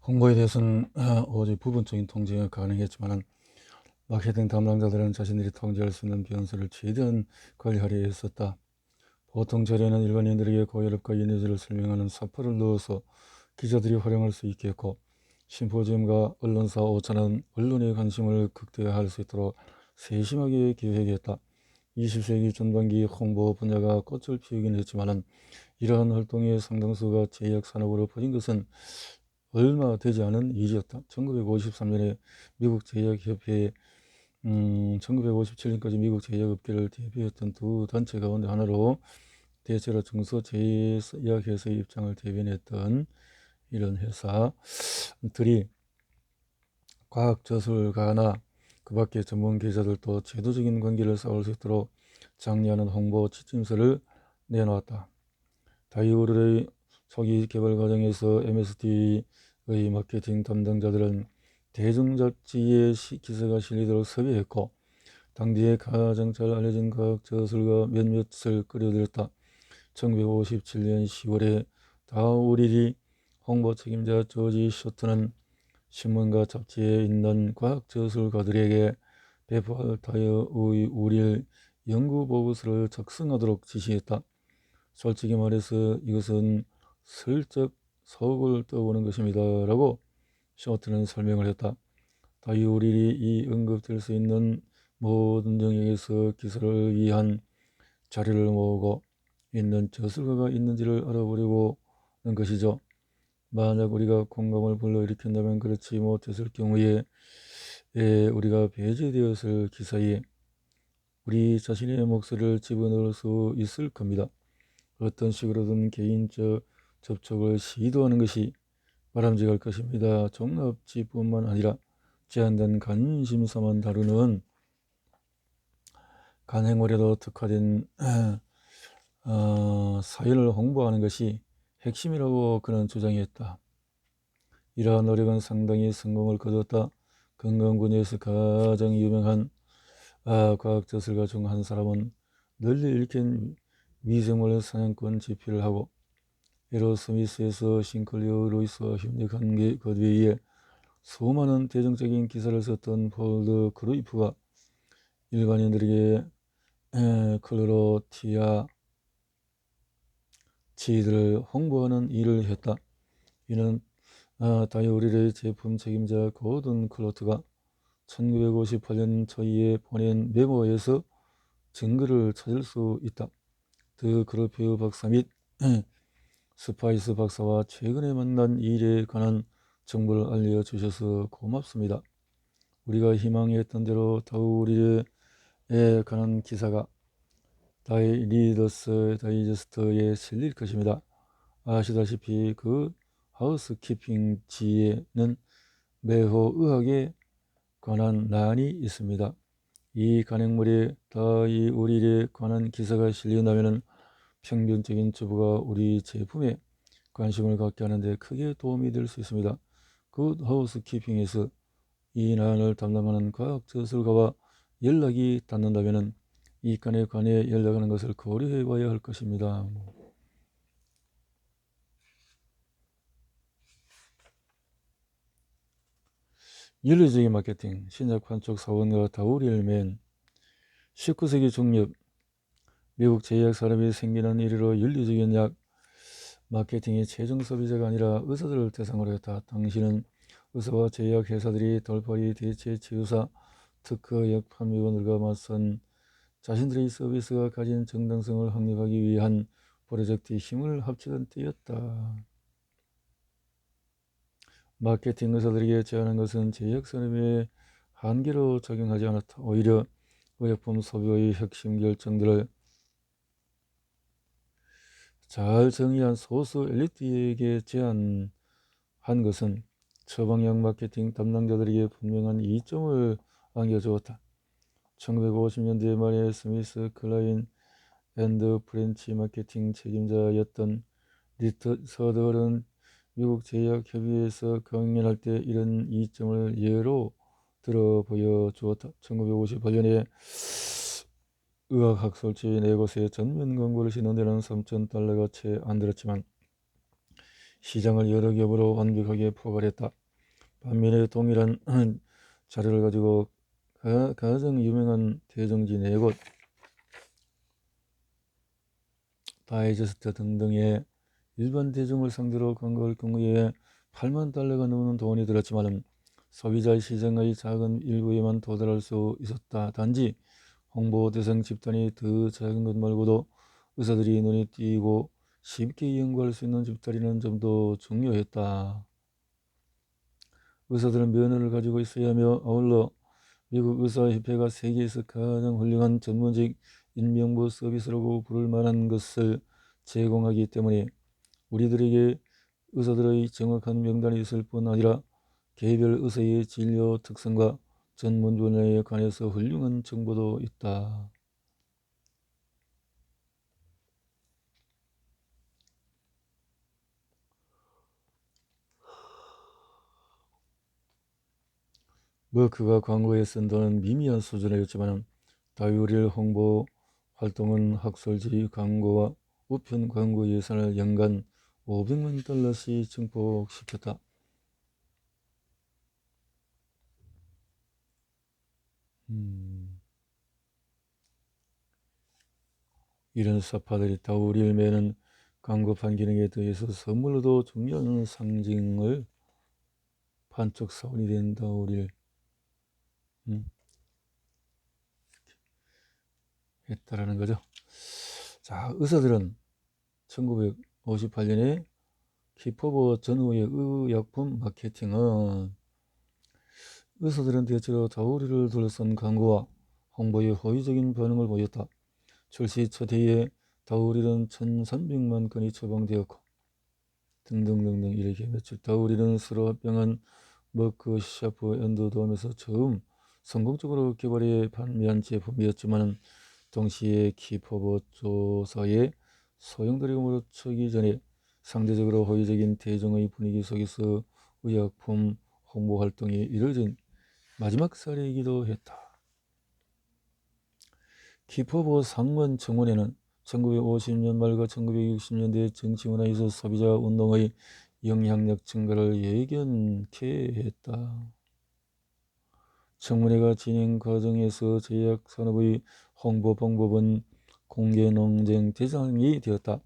홍보에 대해서는 오직 부분적인 통제가 가능했지만 마케팅 담당자들은 자신들이 통제할 수 있는 변수를 최대한 관리하려 했었다. 보통 자료는 일반인들에게 고혈압과 이미지를 설명하는 사파를 넣어서 기자들이 활용할 수 있게 했고, 심포지엄과 언론사 오차는 언론의 관심을 극대화할 수 있도록 세심하게 기획했다. 20세기 전반기 홍보 분야가 꽃을 피우긴 했지만 이러한 활동의 상당수가 제약 산업으로 퍼진 것은 얼마 되지 않은 일이었다. 1953년에 미국 제약협회에 1957년까지 미국 제약업계를 대표했던 두 단체 가운데 하나로 대체로 중소제약회사의 입장을 대변했던 이런 회사들이 과학저술가나 그 밖의 전문 기자들도 제도적인 관계를 쌓을 수 있도록 장려하는 홍보 지침서를 내놓았다. 다이오르의 초기 개발 과정에서 MSD의 마케팅 담당자들은 대중잡지에 기사가 실리도록 섭외했고, 당대에 가장 잘 알려진 과학저술가 몇몇을 끌어들였다. 1957년 10월에 다우릴이 홍보 책임자 조지 쇼트는 신문과 잡지에 있는 과학저술가들에게 배포할 다이오의 우릴 연구보고서를 작성하도록 지시했다. 솔직히 말해서 이것은 슬쩍 속을 떠오는 것입니다. 라고 쇼트는 설명을 했다. 다이오릴이 이 언급될 수 있는 모든 영역에서 기술을 위한 자료를 모으고 있는 저술가가 있는지를 알아보려고 하는 것이죠. 만약 우리가 공감을 불러일으킨다면 그렇지 못했을 경우에 우리가 배제되었을 기사에 우리 자신의 목소리를 집어넣을 수 있을 겁니다. 어떤 식으로든 개인적 접촉을 시도하는 것이 바람직할 것입니다. 종합지뿐만 아니라 제한된 관심사만 다루는 간행물에도 특화된 사연을 홍보하는 것이 핵심이라고 그는 주장했다. 이러한 노력은 상당히 성공을 거뒀다. 건강분야에서 가장 유명한 과학저술가 중 한 사람은 널리 읽힌 미생물 사냥꾼 집필을 하고 에로스미스에서 싱클리어 루이스와 협력한 것 외에 수많은 대중적인 기사를 썼던 폴드 크루이프가 일반인들에게 클로로티아 치들을 홍보하는 일을 했다. 이는 다이오릴의 제품 책임자 고든 클로트가 1958년 초에 보낸 메모에서 증거를 찾을 수 있다. 드 그로피우 박사 및 스파이스 박사와 최근에 만난 일에 관한 정보를 알려주셔서 고맙습니다. 우리가 희망했던 대로 다우릴에 관한 기사가 리더스 다이제스트에 실릴 것입니다. 아시다시피 그 하우스키핑지에는 매호 의학에 관한 난이 있습니다. 이 간행물에 다이오릴에 관한 기사가 실린다면 평균적인 주부가 우리 제품에 관심을 갖게 하는데 크게 도움이 될 수 있습니다. 굿 하우스키핑에서 이 난을 담당하는 과학저술가와 연락이 닿는다면 이 건에 관해 연락하는 것을 고려해 봐야 할 것입니다. 윤리적인 마케팅, 신약 판촉 사원과 다우릴맨 19세기 중엽 미국 제약 산업이 생기는 이래로 윤리적인 약 마케팅이 최종 소비자가 아니라 의사들을 대상으로 했다. 당시는 의사와 제약 회사들이 돌팔이 대체 치유사 특허 약 판매원들과 맞선 자신들의 서비스가 가진 정당성을 확립하기 위한 프로젝트에 힘을 합치던 때였다. 마케팅 의사들에게 제안한 것은 제약 산업의 한계로 작용하지 않았다. 오히려 의약품 소비의 핵심 결정들을 잘 정의한 소수 엘리트에게 제안한 것은 처방약 마케팅 담당자들에게 분명한 이점을 안겨주었다. 1950년대 말에 스미스 클라인 앤드 프렌치 마케팅 책임자였던 리처드는 미국 제약협의회에서 강연할 때 이런 이점을 예로 들어 보여주었다. 1958년에 의학학술지 4곳에 전면 광고를 시는 데는 $3,000가 채 안 들었지만 시장을 여러 겹으로 완벽하게 포괄했다. 반면에 동일한 자료를 가지고 가장 유명한 대정지 4곳, 다이제스트 등등의 일반 대중을 상대로 광고할 경우에 8만 달러가 넘는 돈이 들었지만 소비자 시장의 작은 일부에만 도달할 수 있었다. 단지 홍보 대상 집단이 더 작은 것 말고도 의사들이 눈에 띄고 쉽게 연구할 수 있는 집단이라는 점도 중요했다. 의사들은 면허를 가지고 있어야 하며 아울러 미국 의사협회가 세계에서 가장 훌륭한 전문직 인명보 서비스라고 부를 만한 것을 제공하기 때문에 우리들에게 의사들의 정확한 명단이 있을 뿐 아니라 개별 의사의 진료 특성과 전문 분야에 관해서 훌륭한 정보도 있다. 그가 광고에 쓴 돈은 미미한 수준이었지만 다이오릴 홍보 활동은 학술지 광고와 우편 광고 예산을 연간 500만 달러씩 증폭시켰다. 이런 사파들이 다우리를 매는 광고판 기능에 더해서 선물로도 중요한 상징을 판촉 사원이 된 다우리를 했다라는 거죠. 자, 의사들은 1958년에 키퍼버 전후의 의약품 마케팅은 의사들은 대체로 다우리를 둘러싼 광고와 홍보에 호의적인 반응을 보였다. 출시 첫 해에 다우리는 1300만 건이 처방되었고 등등등등 이렇게 며칠 다우리는 서로 합병한 머크 샤프 앤드돔에서 처음 성공적으로 개발해 판매한 제품이었지만 동시에 키퍼버 조사에 소용돌이가 물어치기 전에 상대적으로 호의적인 대중의 분위기 속에서 의약품 홍보 활동이 이뤄진 마지막 사례이기도 했다. 키퍼버 상원 청원회는 1950년 말과 1960년대 정치 문화에서 소비자 운동의 영향력 증가를 예견케 했다. 청문회가 진행 과정에서 제약산업의 홍보 방법은 공개 논쟁 대상이 되었다.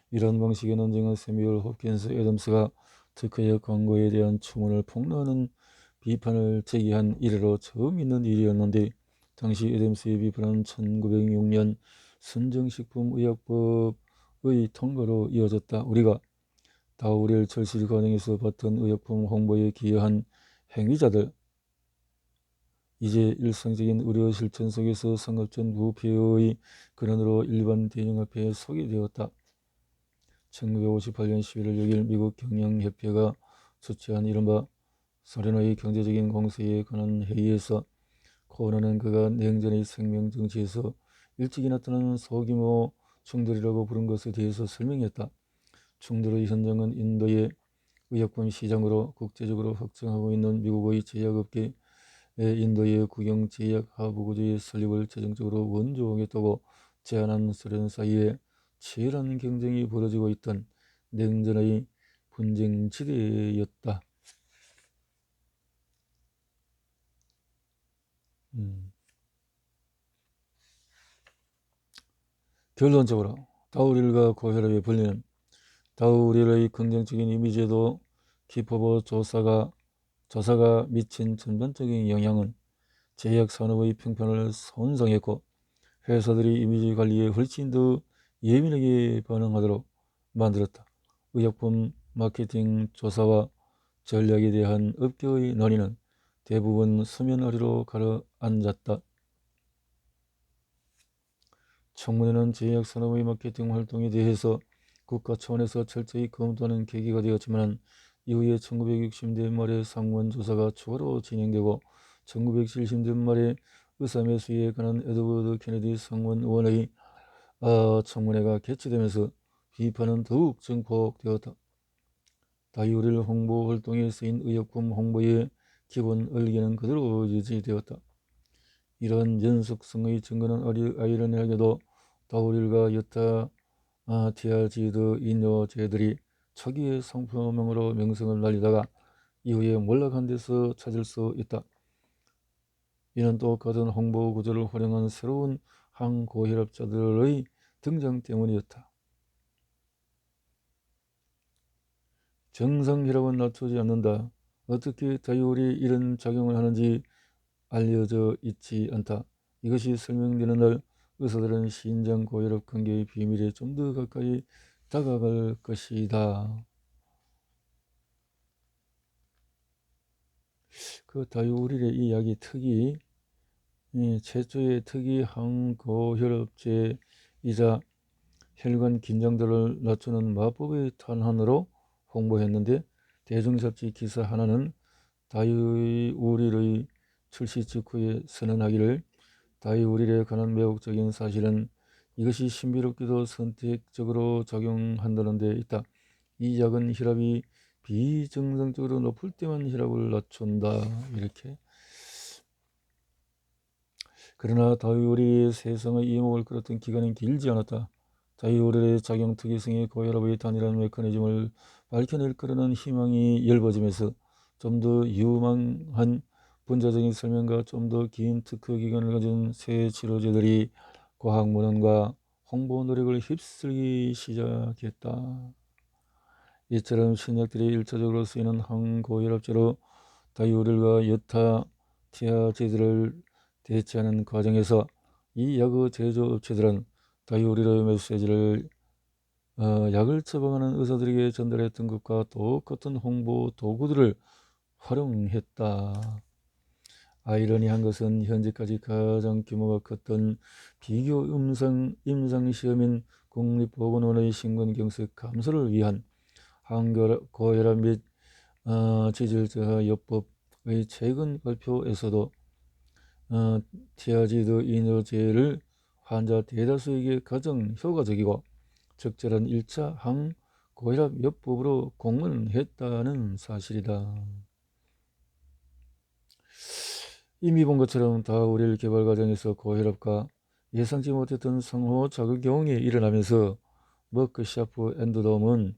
이런 방식의 논쟁은 세뮤얼 홉킨스 애덤스가 특허의 광고에 대한 추문을 폭로하는 비판을 제기한 이래로 처음 있는 일이었는데 당시 애덤스의 비판은 1906년 선정식품의약법의 통과로 이어졌다. 우리가 다우리엘 철실 과정에서 봤던 의약품 홍보에 기여한 행위자들, 이제 일상적인 의료 실천 속에서 상업적 부패의 근원으로 일반 대중 앞에 소개되었다. 1958년 11월 6일 미국 경영협회가 주최한 이른바 소련의 경제적인 공세에 관한 회의에서 코너는 그가 냉전의 생명정치에서 일찍이 나타나는 소규모 충돌이라고 부른 것에 대해서 설명했다. 충돌의 현장은 인도의 의약품 시장으로 국제적으로 확장하고 있는 미국의 제약업계, 인도의 국영제약 하부구조의 설립을 최종적으로 원조하겠다고 제안한 소련 사이에 치열한 경쟁이 벌어지고 있던 냉전의 분쟁지대였다. 결론적으로 다우릴과 고혈압에 불리는 다우릴의 긍정적인 이미지에도 키퍼버 조사가 미친 전반적인 영향은 제약 산업의 평판을 손상했고 회사들이 이미지 관리에 훨씬 더 예민하게 반응하도록 만들었다. 의약품 마케팅 조사와 전략에 대한 업계의 논의는 대부분 수면 아래로 가라앉았다. 청문회는 제약 산업의 마케팅 활동에 대해서 국가 차원에서 철저히 검토하는 계기가 되었지만 이후에 1960년대 말에 상원 조사가 추가로 진행되고 1970년대 말에 의사 매수에 관한 에드워드 케네디 상원 의원의 청문회가 개최되면서 비판은 더욱 증폭되었다. 다이오릴 홍보 활동에 쓰인 의약품 홍보의 기본 의견은 그대로 유지되었다. 이런 연속성의 증거는 아이러니하게도 다우릴과 여타 티아지드 인효제들이 초기의 상표명으로 명성을 날리다가 이후에 몰락한 데서 찾을 수 있다. 이는 또 같은 홍보 구조를 활용한 새로운 항고혈압자들의 등장 때문이었다. 정상혈압은 낮추지 않는다. 어떻게 다이올이 이런 작용을 하는지 알려져 있지 않다. 이것이 설명되는 날 의사들은 신장 고혈압 관계의 비밀에 좀 더 가까이 다가갈 것이다. 그 다이오릴의 이 약이 최초의 특이 항고혈압제이자 혈관 긴장도를 낮추는 마법의 탄환으로 홍보했는데 대중잡지 기사 하나는 다이오릴의 출시 직후에 선언하기를 다이오릴에 관한 매혹적인 사실은 이것이 신비롭게도 선택적으로 작용한다는 데 있다. 이 약은 혈압이 비정상적으로 높을 때만 혈압을 낮춘다. 이렇게. 그러나 다이오릴이 세상의 이목을 끌었던 기간은 길지 않았다. 다이오릴의 작용 특이성이 고혈압의 단일한 메커니즘을 밝혀낼 거라는 희망이 엷어지면서 좀 더 유망한 분자적인 설명과 좀 더 긴 특허 기간을 가진 새 치료제들이 과학 문헌과 홍보 노력을 휩쓸기 시작했다. 이처럼 신약들이 일차적으로 쓰이는 항고혈압제로 다이오릴과 여타 티아제들을 대체하는 과정에서 이 약의 제조업체들은 다이오릴의 메시지를 약을 처방하는 의사들에게 전달했던 것과 똑같은 홍보 도구들을 활용했다. 아이러니한 것은 현재까지 가장 규모가 컸던 비교 임상시험인 국립보건원의 심근경색 감소를 위한 항고혈압 및 지질 저하 요법의 최근 발표에서도 티아지드 이너제를 환자 대다수에게 가장 효과적이고 적절한 1차 항고혈압 요법으로 공언했다는 사실이다. 이미 본 것처럼 다우릴 개발 과정에서 고혈압과 예상치 못했던 상호작용이 일어나면서 머크샤프 앤드돔은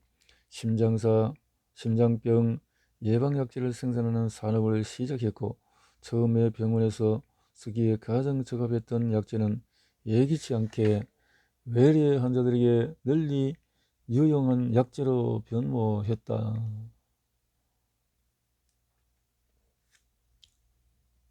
심장병 예방약제를 생산하는 산업을 시작했고 처음에 병원에서 쓰기에 가장 적합했던 약제는 예기치 않게 외래 환자들에게 널리 유용한 약제로 변모했다.